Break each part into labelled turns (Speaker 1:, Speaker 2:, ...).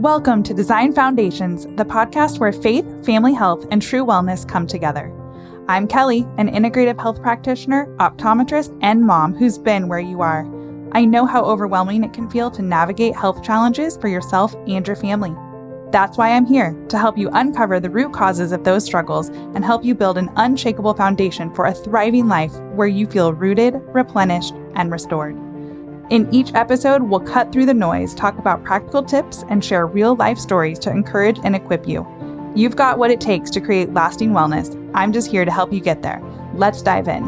Speaker 1: Welcome to Design Foundations, the podcast where faith, family health, and true wellness come together. I'm Kelly, an integrative health practitioner, optometrist, and mom who's been where you are. I know how overwhelming it can feel to navigate health challenges for yourself and your family. That's why I'm here, to help you uncover the root causes of those struggles and help you build an unshakable foundation for a thriving life where you feel rooted, replenished, and restored. In each episode, we'll cut through the noise, talk about practical tips, and share real-life stories to encourage and equip you. You've got what it takes to create lasting wellness. I'm just here to help you get there. Let's dive in.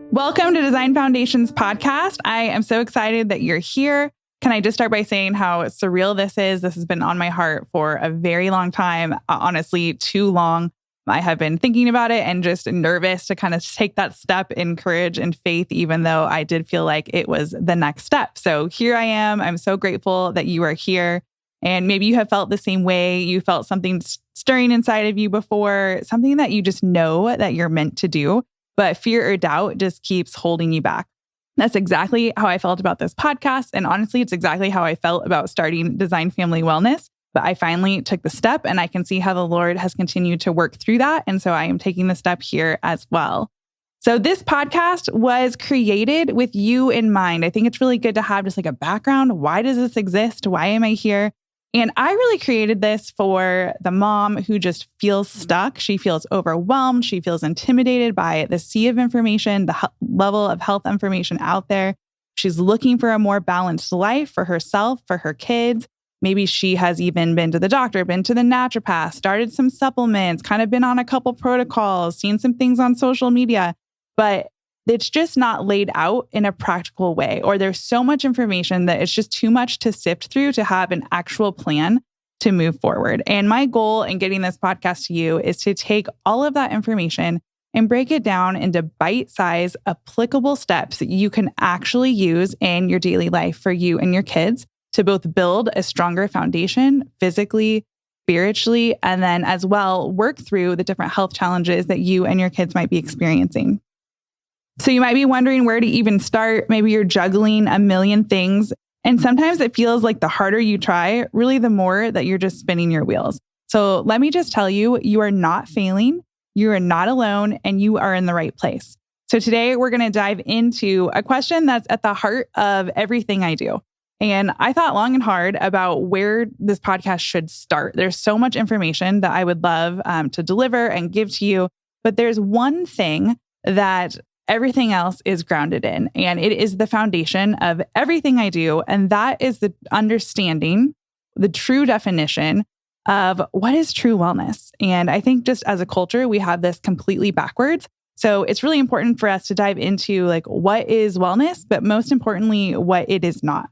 Speaker 1: Welcome to Design Foundations podcast. I am so excited that you're here. Can I just start by saying how surreal this is? This has been on my heart for a very long time, honestly, too long. I have been thinking about it and just nervous to kind of take that step in courage and faith, even though I did feel like it was the next step. So here I am. I'm so grateful that you are here. And maybe you have felt the same way. You felt something stirring inside of you before, something that you just know that you're meant to do, but fear or doubt just keeps holding you back. That's exactly how I felt about this podcast. And honestly, it's exactly how I felt about starting Design Family Wellness. But I finally took the step, and I can see how the Lord has continued to work through that. And so I am taking the step here as well. So this podcast was created with you in mind. I think it's really good to have just like a background. Why does this exist? Why am I here? And I really created this for the mom who just feels stuck. She feels overwhelmed. She feels intimidated by the sea of information, the level of health information out there. She's looking for a more balanced life for herself, for her kids. Maybe she has even been to the doctor, been to the naturopath, started some supplements, kind of been on a couple protocols, seen some things on social media, but it's just not laid out in a practical way. Or there's so much information that it's just too much to sift through to have an actual plan to move forward. And my goal in getting this podcast to you is to take all of that information and break it down into bite-sized, applicable steps that you can actually use in your daily life for you and your kids, to both build a stronger foundation physically, spiritually, and then as well work through the different health challenges that you and your kids might be experiencing. So you might be wondering where to even start. Maybe you're juggling a million things. And sometimes it feels like the harder you try, really the more that you're just spinning your wheels. So let me just tell you, you are not failing, you are not alone, and you are in the right place. So today we're going to dive into a question that's at the heart of everything I do. And I thought long and hard about where this podcast should start. There's so much information that I would love to deliver and give to you. But there's one thing that everything else is grounded in, and it is the foundation of everything I do. And that is the understanding, the true definition of what is true wellness. And I think just as a culture, we have this completely backwards. So it's really important for us to dive into like what is wellness, but most importantly, what it is not.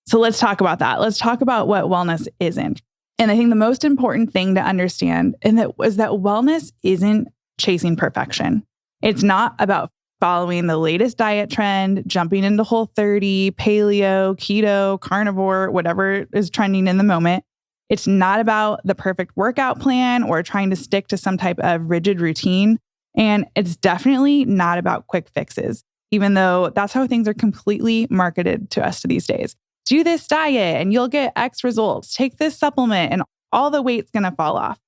Speaker 1: So let's talk about that. Let's talk about what wellness isn't. And I think the most important thing to understand is that wellness isn't chasing perfection. It's not about following the latest diet trend, jumping into Whole30, paleo, keto, carnivore, whatever is trending in the moment. It's not about the perfect workout plan or trying to stick to some type of rigid routine. And it's definitely not about quick fixes, even though that's how things are completely marketed to us these days. Do this diet and you'll get X results. Take this supplement and all the weight's going to fall off.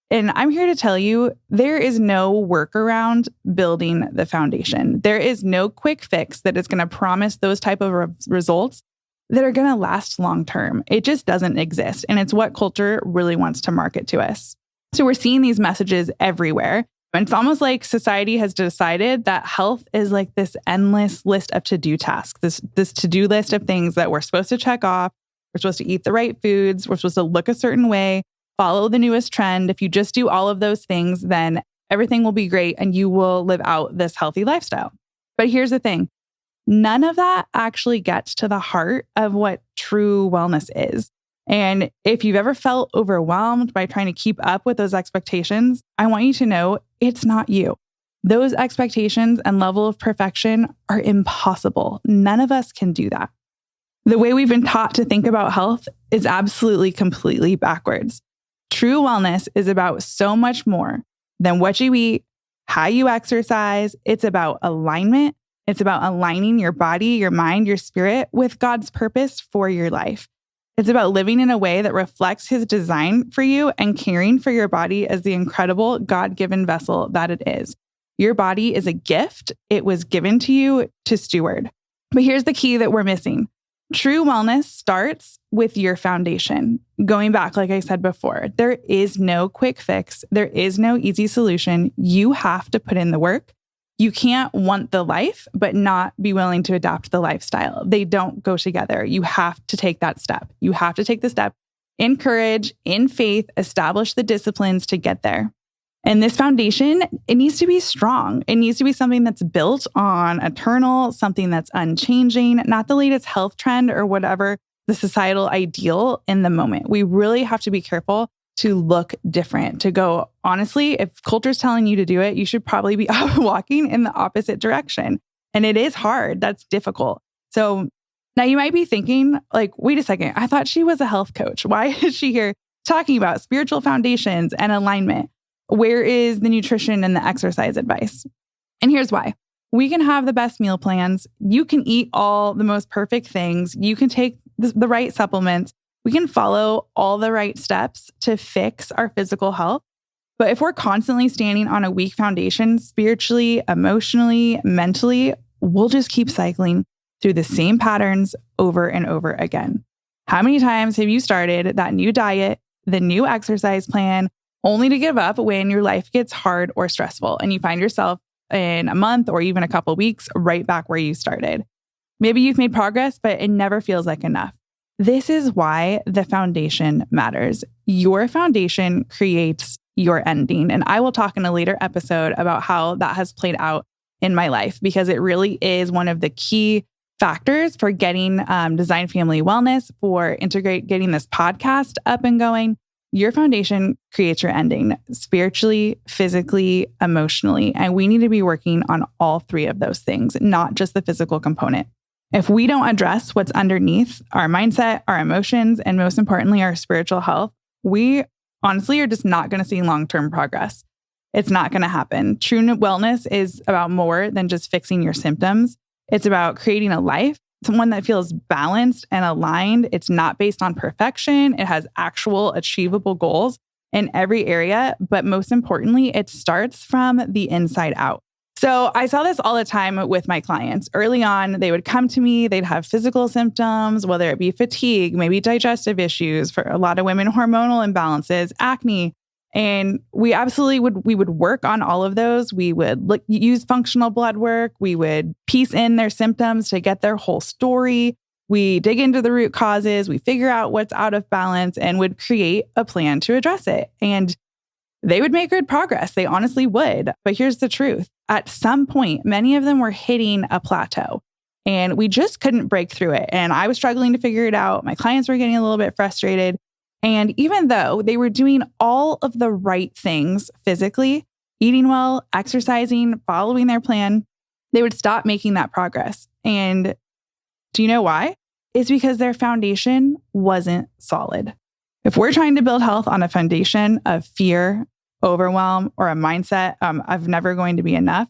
Speaker 1: And I'm here to tell you, there is no workaround building the foundation. There is no quick fix that is going to promise those type of results that are going to last long term. It just doesn't exist. And it's what culture really wants to market to us. So we're seeing these messages everywhere. And it's almost like society has decided that health is like this endless list of to-do tasks, this to-do list of things that we're supposed to check off. We're supposed to eat the right foods. We're supposed to look a certain way, follow the newest trend. If you just do all of those things, then everything will be great and you will live out this healthy lifestyle. But here's the thing. None of that actually gets to the heart of what true wellness is. And if you've ever felt overwhelmed by trying to keep up with those expectations, I want you to know it's not you. Those expectations and level of perfection are impossible. None of us can do that. The way we've been taught to think about health is absolutely, completely backwards. True wellness is about so much more than what you eat, how you exercise. It's about alignment. It's about aligning your body, your mind, your spirit with God's purpose for your life. It's about living in a way that reflects His design for you and caring for your body as the incredible God-given vessel that it is. Your body is a gift. It was given to you to steward. But here's the key that we're missing. True wellness starts with your foundation. Going back, like I said before, there is no quick fix. There is no easy solution. You have to put in the work. You can't want the life, but not be willing to adapt the lifestyle. They don't go together. You have to take that step. You have to take the step in courage, in faith, establish the disciplines to get there. And this foundation, it needs to be strong. It needs to be something that's built on eternal, something that's unchanging, not the latest health trend or whatever the societal ideal in the moment. We really have to be careful to look different, to go, honestly, if culture's telling you to do it, you should probably be walking in the opposite direction. And it is hard. That's difficult. So now you might be thinking, like, wait a second, I thought she was a health coach. Why is she here talking about spiritual foundations and alignment? Where is the nutrition and the exercise advice? And here's why. We can have the best meal plans. You can eat all the most perfect things. You can take the right supplements. We can follow all the right steps to fix our physical health. But if we're constantly standing on a weak foundation, spiritually, emotionally, mentally, we'll just keep cycling through the same patterns over and over again. How many times have you started that new diet, the new exercise plan, only to give up when your life gets hard or stressful and you find yourself in a month or even a couple weeks right back where you started? Maybe you've made progress, but it never feels like enough. This is why the foundation matters. Your foundation creates your ending. And I will talk in a later episode about how that has played out in my life, because it really is one of the key factors for getting Design Family Wellness, for getting this podcast up and going. Your foundation creates your ending spiritually, physically, emotionally. And we need to be working on all three of those things, not just the physical component. If we don't address what's underneath our mindset, our emotions, and most importantly, our spiritual health, we honestly are just not going to see long-term progress. It's not going to happen. True wellness is about more than just fixing your symptoms. It's about creating a life, one that feels balanced and aligned. It's not based on perfection. It has actual achievable goals in every area. But most importantly, it starts from the inside out. So I saw this all the time with my clients. Early on, they would come to me, they'd have physical symptoms, whether it be fatigue, maybe digestive issues, for a lot of women, hormonal imbalances, acne. And we would work on all of those. We would use functional blood work. We would piece in their symptoms to get their whole story. We dig into the root causes. We figure out what's out of balance and would create a plan to address it. And they would make good progress. They honestly would. But here's the truth. At some point, many of them were hitting a plateau and we just couldn't break through it. And I was struggling to figure it out. My clients were getting a little bit frustrated. And even though they were doing all of the right things physically, eating well, exercising, following their plan, they would stop making that progress. And do you know why? It's because their foundation wasn't solid. If we're trying to build health on a foundation of fear, overwhelm, or a mindset of never going to be enough,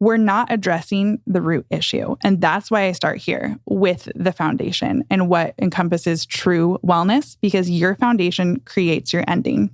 Speaker 1: we're not addressing the root issue. And that's why I start here with the foundation and what encompasses true wellness, because your foundation creates your ending.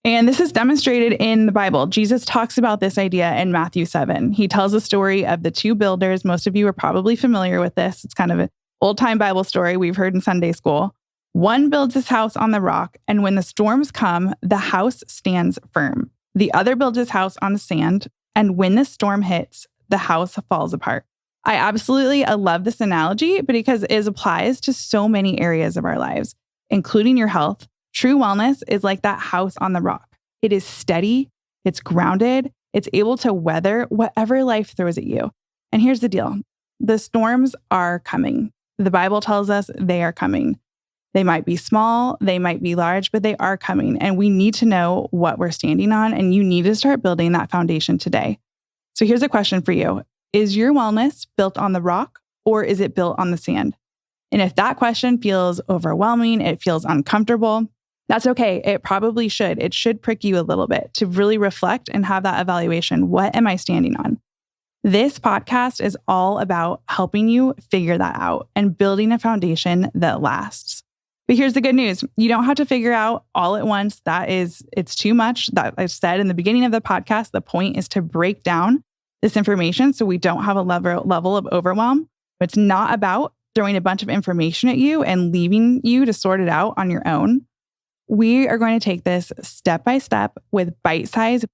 Speaker 1: And this is demonstrated in the Bible. Jesus talks about this idea in Matthew 7. He tells the story of the two builders. Most of you are probably familiar with this. It's kind of an old-time Bible story we've heard in Sunday school. One builds his house on the rock, and when the storms come, the house stands firm. The other builds his house on the sand, and when the storm hits, the house falls apart. I love this analogy, but because it applies to so many areas of our lives, including your health. True wellness is like that house on the rock. It is steady, it's grounded, it's able to weather whatever life throws at you. And here's the deal. The storms are coming. The Bible tells us they are coming. They might be small, they might be large, but they are coming. And we need to know what we're standing on, and you need to start building that foundation today. So here's a question for you. Is your wellness built on the rock, or is it built on the sand? And if that question feels overwhelming, it feels uncomfortable, that's okay. It probably should. It should prick you a little bit to really reflect and have that evaluation. What am I standing on? This podcast is all about helping you figure that out and building a foundation that lasts. But here's the good news. You don't have to figure out all at once. It's too much. That I said in the beginning of the podcast, the point is to break down this information so we don't have a level of overwhelm. It's not about throwing a bunch of information at you and leaving you to sort it out on your own. We are going to take this step by step with bite-sized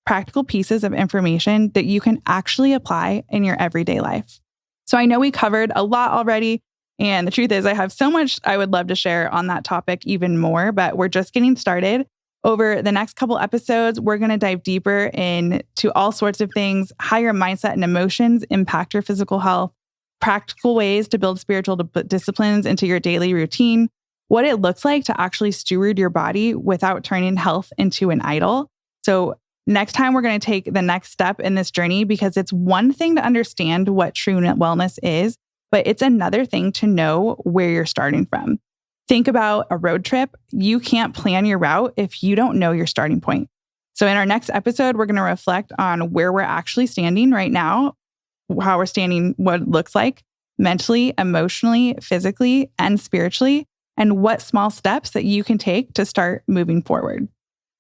Speaker 1: practical pieces of information that you can actually apply in your everyday life. So I know we covered a lot already. And the truth is, I have so much I would love to share on that topic even more, but we're just getting started. Over the next couple episodes, we're going to dive deeper into all sorts of things, how your mindset and emotions impact your physical health, practical ways to build spiritual disciplines into your daily routine, what it looks like to actually steward your body without turning health into an idol. So next time, we're going to take the next step in this journey because it's one thing to understand what true wellness is, but it's another thing to know where you're starting from. Think about a road trip. You can't plan your route if you don't know your starting point. So in our next episode, we're going to reflect on where we're actually standing right now, how we're standing, what it looks like mentally, emotionally, physically, and spiritually, and what small steps that you can take to start moving forward.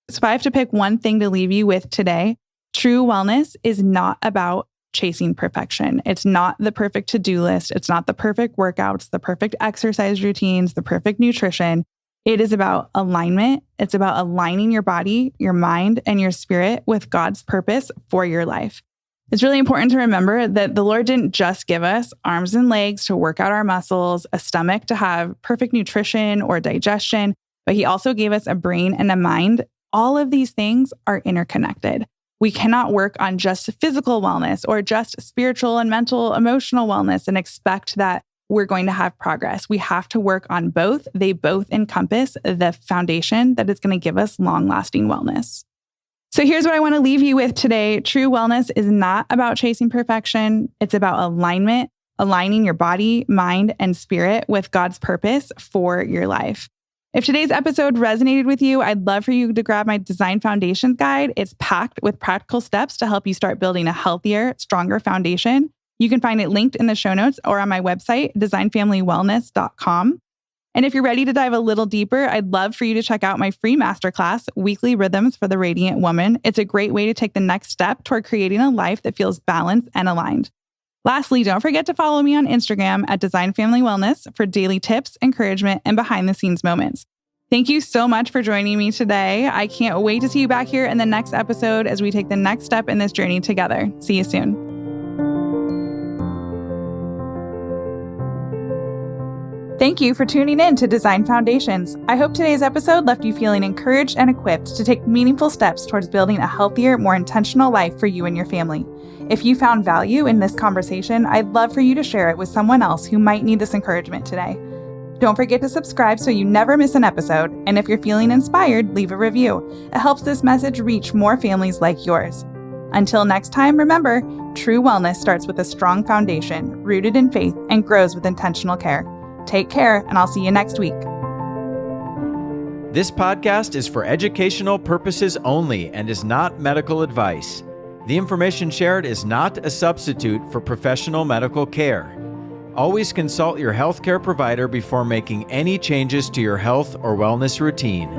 Speaker 1: So if I have to pick one thing to leave you with today, true wellness is not about chasing perfection. It's not the perfect to-do list. It's not the perfect workouts, the perfect exercise routines, the perfect nutrition. It is about alignment. It's about aligning your body, your mind, and your spirit with God's purpose for your life. It's really important to remember that the Lord didn't just give us arms and legs to work out our muscles, a stomach to have perfect nutrition or digestion, but He also gave us a brain and a mind. All of these things are interconnected. We cannot work on just physical wellness or just spiritual and mental, emotional wellness and expect that we're going to have progress. We have to work on both. They both encompass the foundation that is going to give us long-lasting wellness. So here's what I want to leave you with today. True wellness is not about chasing perfection. It's about alignment, aligning your body, mind, and spirit with God's purpose for your life. If today's episode resonated with you, I'd love for you to grab my Design Foundations guide. It's packed with practical steps to help you start building a healthier, stronger foundation. You can find it linked in the show notes or on my website, designfamilywellness.com. And if you're ready to dive a little deeper, I'd love for you to check out my free masterclass, Weekly Rhythms for the Radiant Woman. It's a great way to take the next step toward creating a life that feels balanced and aligned. Lastly, don't forget to follow me on Instagram at Design Family Wellness for daily tips, encouragement, and behind-the-scenes moments. Thank you so much for joining me today. I can't wait to see you back here in the next episode as we take the next step in this journey together. See you soon. Thank you for tuning in to Design Foundations. I hope today's episode left you feeling encouraged and equipped to take meaningful steps towards building a healthier, more intentional life for you and your family. If you found value in this conversation, I'd love for you to share it with someone else who might need this encouragement today. Don't forget to subscribe so you never miss an episode. And if you're feeling inspired, leave a review. It helps this message reach more families like yours. Until next time, remember, true wellness starts with a strong foundation, rooted in faith, and grows with intentional care. Take care, and I'll see you next week.
Speaker 2: This podcast is for educational purposes only and is not medical advice. The information shared is not a substitute for professional medical care. Always consult your healthcare provider before making any changes to your health or wellness routine.